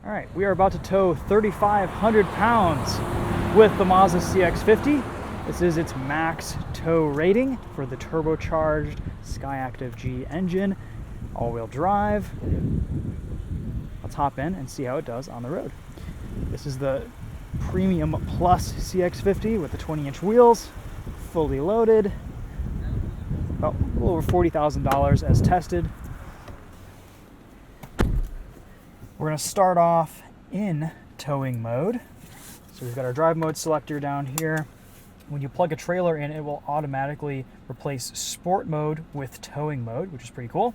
All right, we are about to tow 3,500 pounds with the Mazda CX-50. This is its max tow rating for the turbocharged Skyactiv G engine, all-wheel drive. Let's hop in and see how it does on the road. This is the Premium Plus CX-50 with the 20-inch wheels, fully loaded, about a little over $40,000 as tested. We're going to start off in towing mode. So we've got our drive mode selector down here. When you plug a trailer in, it will automatically replace sport mode with towing mode, which is pretty cool.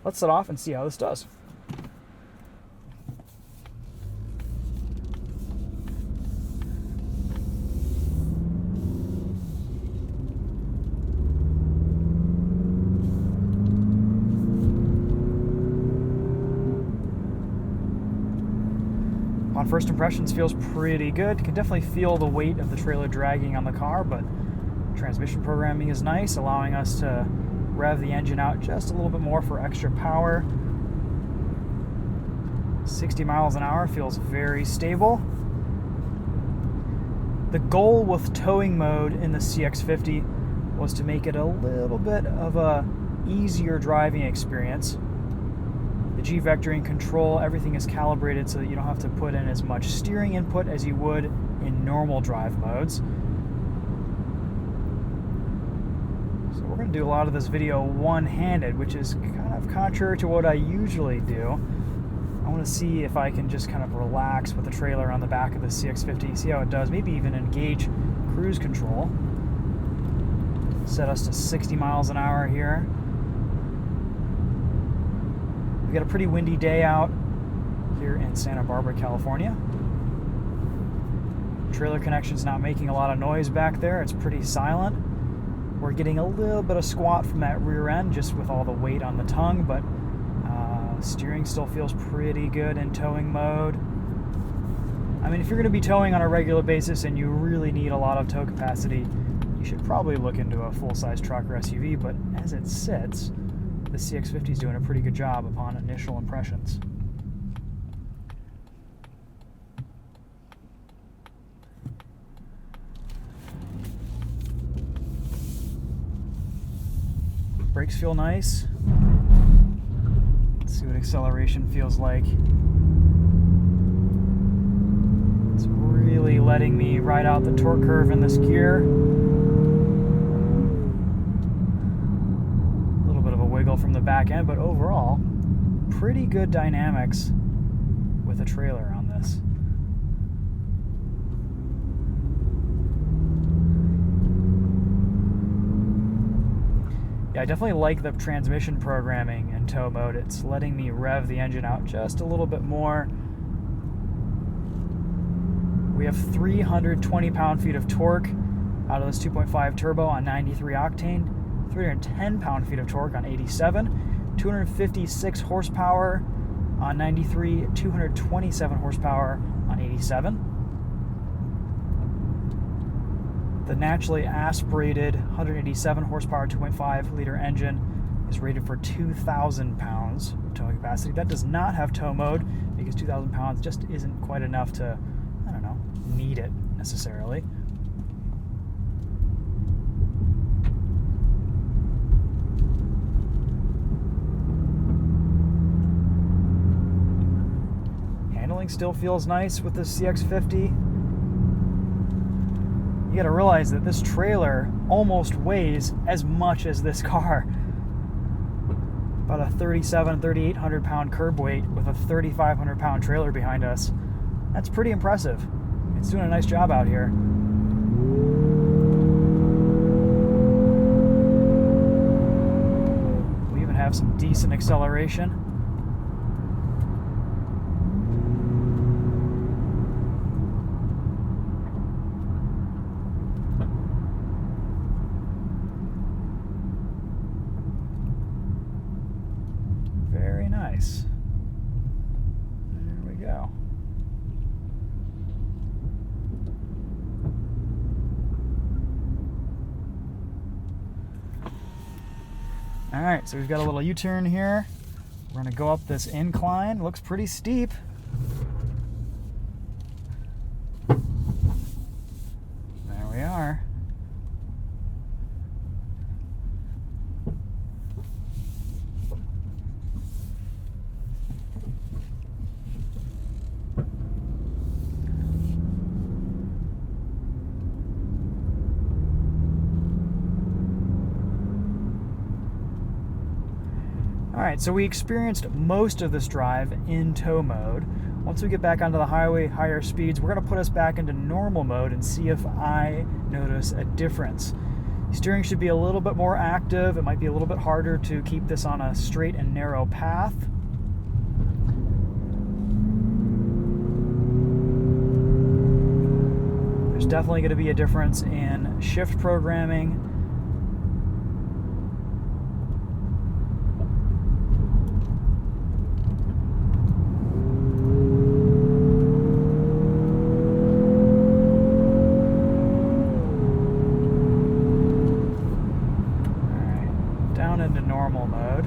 Let's set off and see how this does. On first impressions, feels pretty good. You can definitely feel the weight of the trailer dragging on the car, but transmission programming is nice, allowing us to rev the engine out just a little bit more for extra power. 60 miles an hour feels very stable. The goal with towing mode in the CX-50 was to make it a little bit of a easier driving experience. The G-vectoring control, everything is calibrated so that you don't have to put in as much steering input as you would in normal drive modes. So we're going to do a lot of this video one-handed, which is kind of contrary to what I usually do. I want to see if I can just kind of relax with the trailer on the back of the CX-50, see how it does, maybe even engage cruise control. Set us to 60 miles an hour here. We got a pretty windy day out here in Santa Barbara, California. Trailer connection's not making a lot of noise back there. It's pretty silent. We're getting a little bit of squat from that rear end just with all the weight on the tongue, but steering still feels pretty good in towing mode. I mean, if you're going to be towing on a regular basis and you really need a lot of tow capacity, you should probably look into a full-size truck or SUV, but as it sits, the CX-50 is doing a pretty good job upon initial impressions. Brakes feel nice. Let's see what acceleration feels like. It's really letting me ride out the torque curve in this gear. From the back end, but overall pretty good dynamics with a trailer on this. Yeah, I definitely like the transmission programming in tow mode. It's letting me rev the engine out just a little bit more. We have 320 pound-feet of torque out of this 2.5 turbo on 93 octane. 310 pound-feet of torque on 87, 256 horsepower on 93, 227 horsepower on 87. The naturally aspirated 187 horsepower 2.5 liter engine is rated for 2,000 pounds of towing capacity. That does not have tow mode because 2,000 pounds just isn't quite enough to, I don't know, need it necessarily. Still feels nice with the CX-50. You gotta realize that this trailer almost weighs as much as this car. About a 3,800 pound curb weight with a 3,500 pound trailer behind us. That's pretty impressive. It's doing a nice job out here. We even have some decent acceleration. Very nice. There we go. All right, so we've got a little U-turn here. We're gonna go up this incline. Looks pretty steep. right, so we experienced most of this drive in tow mode. Once we get back onto the highway, higher speeds, we're going to put us back into normal mode and see if I notice a difference. Steering should be a little bit more active. It might be a little bit harder to keep this on a straight and narrow path. There's definitely going to be a difference in shift programming. Into normal mode.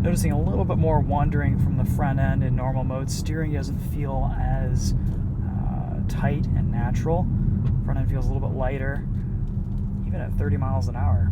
Noticing a little bit more wandering from the front end in normal mode. Steering doesn't feel as tight and natural. Front end feels a little bit lighter, even at 30 miles an hour.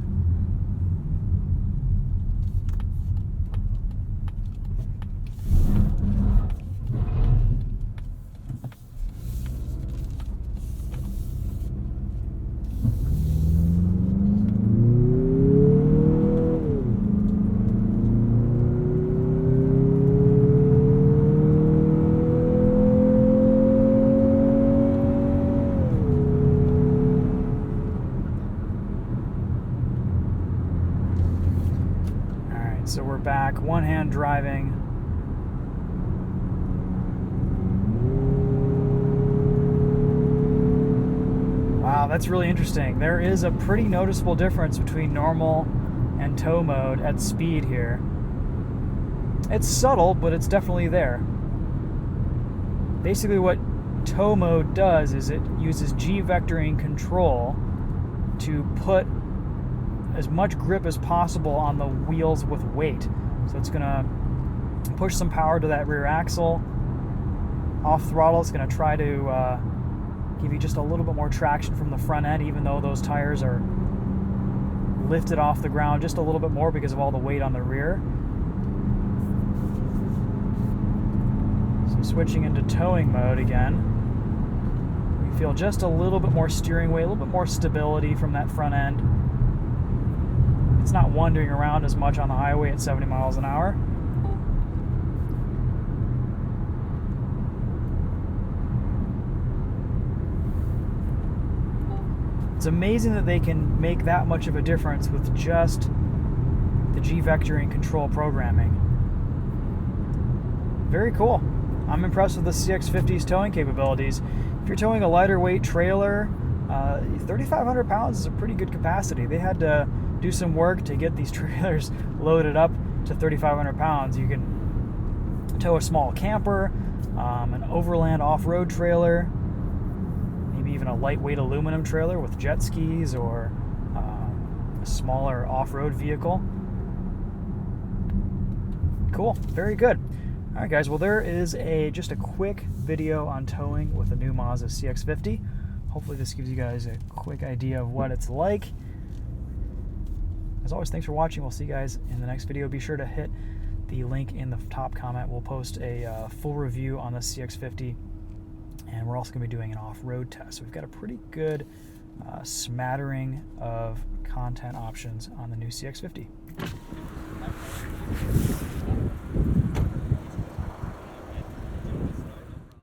So we're back, one hand driving. Wow, that's really interesting. There is a pretty noticeable difference between normal and tow mode at speed here. It's subtle, but it's definitely there. Basically what tow mode does is it uses G-vectoring control to put as much grip as possible on the wheels with weight. So it's going to push some power to that rear axle. Off throttle, it's going to try to give you just a little bit more traction from the front end, even though those tires are lifted off the ground just a little bit more because of all the weight on the rear. So switching into towing mode again, we feel just a little bit more steering weight, a little bit more stability from that front end. It's not wandering around as much on the highway at 70 miles an hour. It's amazing that they can make that much of a difference with just the G-vectoring control programming. Very cool. I'm impressed with the CX-50's towing capabilities. If you're towing a lighter weight trailer, 3,500 pounds is a pretty good capacity. They had to do some work to get these trailers loaded up to 3,500 pounds. You can tow a small camper, an overland off-road trailer, maybe even a lightweight aluminum trailer with jet skis or a smaller off-road vehicle. Cool, very good. All right, guys, well, there is just a quick video on towing with the new Mazda CX-50. Hopefully this gives you guys a quick idea of what it's like. As always, thanks for watching. We'll see you guys in the next video. Be sure to hit the link in the top comment. We'll post a full review on the CX-50, and we're also going to be doing an off-road test. So we've got a pretty good smattering of content options on the new CX-50.